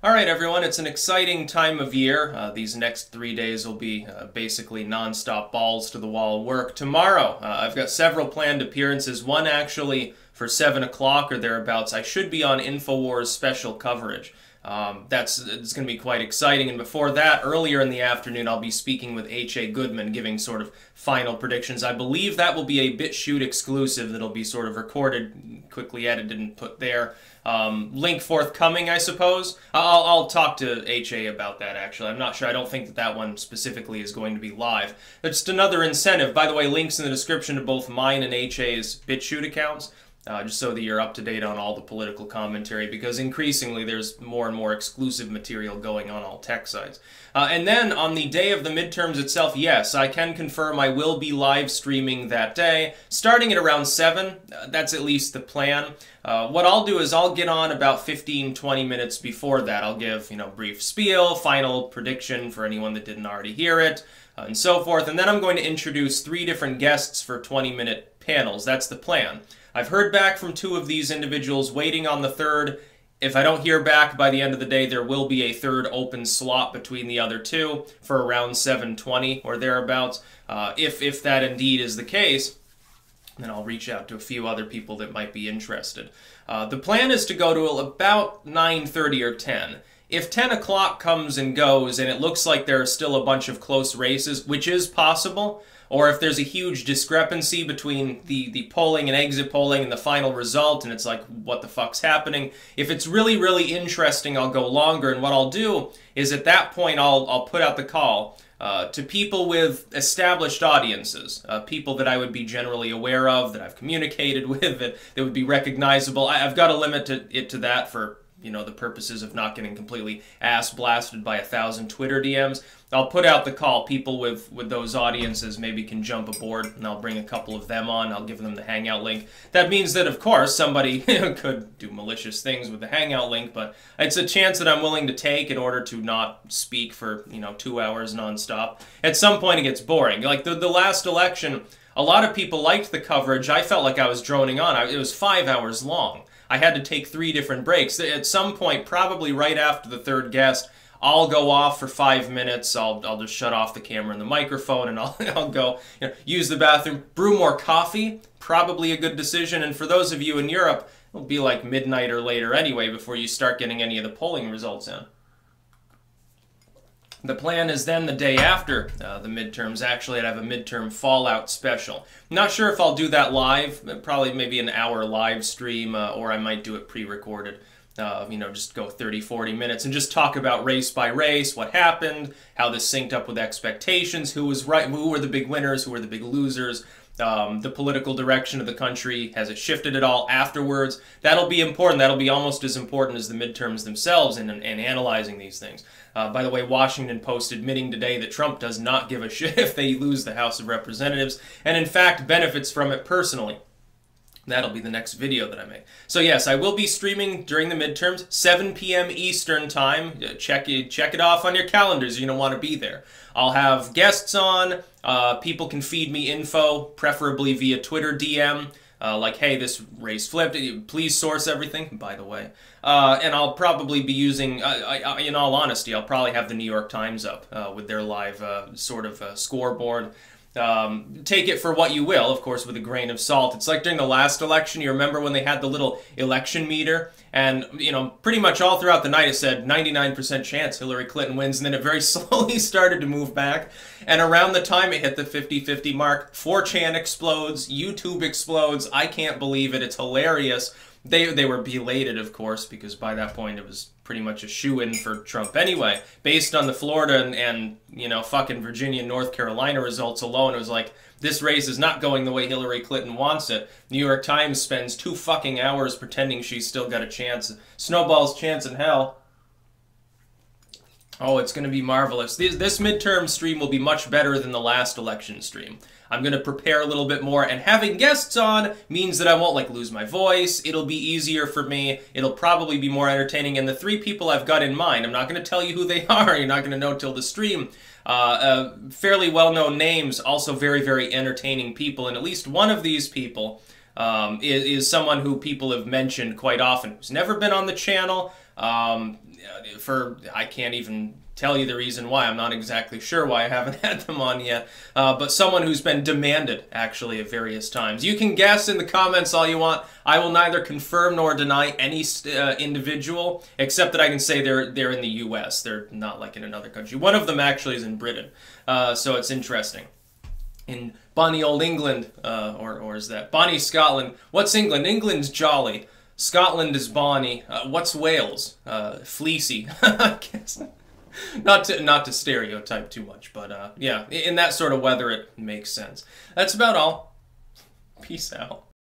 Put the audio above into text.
All right, everyone, it's an exciting time of year. These next 3 days will be basically non-stop balls to the wall work. Tomorrow, I've got several planned appearances, one actually for 7 o'clock or thereabouts. I should be on InfoWars special coverage. It's going to be quite exciting. And before that, earlier in the afternoon, I'll be speaking with H.A. Goodman, giving sort of final predictions. I believe that will be a BitShoot exclusive that'll be sort of recorded, quickly edited and put there. Link forthcoming, I suppose. I'll talk to H.A. about that, actually. I'm not sure. I don't think that that one specifically is going to be live. That's just another incentive. By the way, links in the description to both mine and H.A.'s BitShoot accounts. Just so that you're up to date on all the political commentary, because increasingly there's more and more exclusive material going on all tech sites. And then on the day of the midterms itself, yes, I can confirm I will be live streaming that day, starting at around 7. That's at least the plan. What I'll do is I'll get on about 15-20 minutes before that. I'll give, brief spiel, final prediction for anyone that didn't already hear it, and so forth. And then I'm going to introduce 3 different guests for 20-minute panels. That's the plan. I've heard back from 2 of these individuals, waiting on the 3rd. If I don't hear back by the end of the day, there will be a 3rd open slot between the other 2 for around 7:20 or thereabouts. If that indeed is the case, then I'll reach out to a few other people that might be interested. The plan is to go to about 9:30 or 10. If 10 o'clock comes and goes and it looks like there are still a bunch of close races, which is possible, or if there's a huge discrepancy between the polling and exit polling and the final result, and it's like, what the fuck's happening? If it's really, really interesting, I'll go longer, and what I'll do is at that point, I'll put out the call to people with established audiences, people that I would be generally aware of, that I've communicated with, that would be recognizable. I've got to limit it to that for the purposes of not getting completely ass-blasted by 1,000 Twitter DMs. I'll put out the call. People with those audiences maybe can jump aboard, and I'll bring a couple of them on. I'll give them the Hangout link. That means that, of course, somebody could do malicious things with the Hangout link, but it's a chance that I'm willing to take in order to not speak for, 2 hours nonstop. At some point, it gets boring. Like the last election, a lot of people liked the coverage. I felt like I was droning on. It was 5 hours long. I had to take 3 different breaks. At some point, probably right after the 3rd guest, I'll go off for 5 minutes. I'll just shut off the camera and the microphone, and I'll go use the bathroom, brew more coffee. Probably a good decision. And for those of you in Europe, it'll be like midnight or later anyway before you start getting any of the polling results in. The plan is then the day after the midterms. Actually, I'd have a midterm fallout special. Not sure if I'll do that live, probably maybe an hour live stream, or I might do it pre-recorded. Just go 30-40 minutes and just talk about race by race, what happened, how this synced up with expectations, who was right, who were the big winners, who were the big losers, the political direction of the country, has it shifted at all afterwards? That'll be important. That'll be almost as important as the midterms themselves in analyzing these things. By the way, Washington Post admitting today that Trump does not give a shit if they lose the House of Representatives, and in fact benefits from it personally. That'll be the next video that I make. So yes, I will be streaming during the midterms, 7 p.m. Eastern time. Check it off on your calendars. You're going to want to be there. I'll have guests on. People can feed me info, preferably via Twitter DM. Like, hey, this race flipped. Please source everything, by the way. And I'll probably be using, in all honesty, I'll probably have the New York Times up with their live scoreboard. Take it for what you will, of course, with a grain of salt. It's like during the last election, you remember when they had the little election meter, and, pretty much all throughout the night it said 99% chance Hillary Clinton wins, and then it very slowly started to move back, and around the time it hit the 50-50 mark, 4chan explodes, YouTube explodes. I can't believe it. It's hilarious. They were belated, of course, because by that point it was pretty much a shoo-in for Trump anyway. Based on the Florida and fucking Virginia and North Carolina results alone, it was like, this race is not going the way Hillary Clinton wants it. New York Times spends 2 fucking hours pretending she's still got a chance. Snowball's chance in hell. Oh, it's going to be marvelous. This midterm stream will be much better than the last election stream. I'm going to prepare a little bit more, and having guests on means that I won't lose my voice. It'll be easier for me. It'll probably be more entertaining, and the 3 people I've got in mind, I'm not going to tell you who they are. You're not going to know till the stream. Fairly well-known names, also very, very entertaining people, and at least one of these people is someone who people have mentioned quite often, who's never been on the channel, I can't even tell you the reason why. I'm not exactly sure why I haven't had them on yet. But someone who's been demanded, actually, at various times. You can guess in the comments all you want. I will neither confirm nor deny any individual, except that I can say they're in the U.S. They're not like in another country. One of them actually is in Britain, so it's interesting. In Bonnie old England, or is that Bonnie Scotland? What's England? England's jolly. Scotland is Bonnie. What's Wales? Fleecy. I guess. Not to stereotype too much, but yeah, in that sort of weather, it makes sense. That's about all. Peace out.